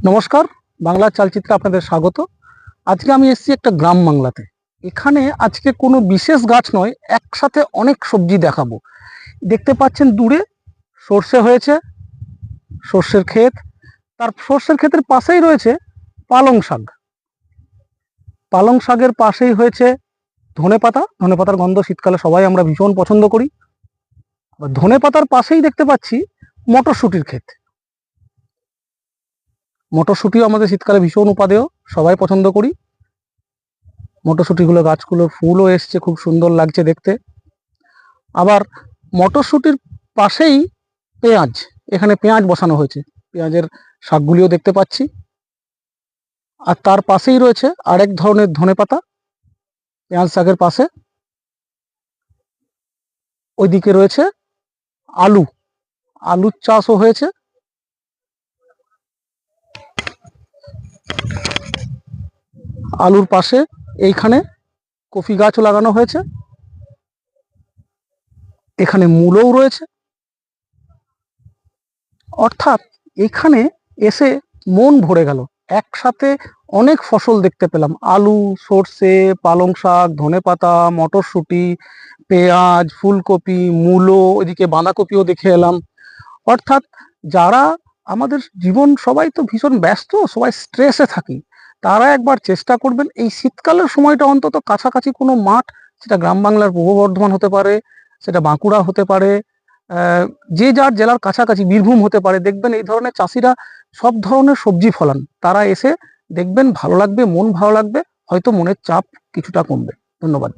নমস্কার, বাংলা চালচিত্রে আপনাদের স্বাগত। আজকে আমি এসেছি একটা গ্রাম বাংলাতে। এখানে আজকে কোনো বিশেষ গাছ নয়, একসাথে অনেক সবজি দেখাবো। দেখতে পাচ্ছেন দূরে সর্ষে হয়েছে, সর্ষের ক্ষেত। তার সর্ষের ক্ষেতের পাশেই রয়েছে পালং শাক। পালং শাকের পাশেই হয়েছে ধনেপাতা। ধনেপাতার গন্ধ শীতকালে সবাই আমরা ভীষণ পছন্দ করি। ধনেপাতার পাশেই দেখতে পাচ্ছি মটরশুঁটির ক্ষেত। মটরশুঁটিও আমাদের শীতকালে ভীষণ উপাদেয়, সবাই পছন্দ করি। মটরশুঁটিগুলো গাছগুলো ফুলও এসছে, খুব সুন্দর লাগছে দেখতে। আবার মটরশুঁটির পাশেই পেঁয়াজ, এখানে পেঁয়াজ বসানো হয়েছে। পেঁয়াজের শাকগুলিও দেখতে পাচ্ছি। আর তার পাশেই রয়েছে আরেক ধরনের ধনেপাতা পেঁয়াজ শাকের পাশে। ওইদিকে রয়েছে আলু, আলুর চাষও হয়েছে। আলুর পাশে এইখানে কফি গাছও লাগানো হয়েছে। এখানে মূলও রয়েছে। অর্থাৎ এখানে এসে মন ভরে গেল। একসাথে অনেক ফসল দেখতে পেলাম, আলু, সর্ষে, পালং শাক, ধনেপাতা, মটরশুঁটি, পেঁয়াজ, ফুলকপি, মূলো, ওইদিকে বাঁধাকপিও দেখে এলাম। অর্থাৎ যারা আমাদের জীবন, সবাই তো ভীষণ ব্যস্ত, সবাই স্ট্রেসে থাকি, তারা একবার চেষ্টা করবেন এই শীতকালের সময়টা অন্তত কাছাকাছি কোনো মাঠ, সেটা গ্রাম বাংলার পূর্ব বর্ধমান হতে পারে, সেটা বাঁকুড়া হতে পারে, যে যার জেলার কাছাকাছি বীরভূম হতে পারে, দেখবেন এই ধরনের চাষিরা সব ধরনের সবজি ফলান। তারা এসে দেখবেন, ভালো লাগবে, মন ভালো লাগবে, হয়তো মনের চাপ কিছুটা কমবে। ধন্যবাদ।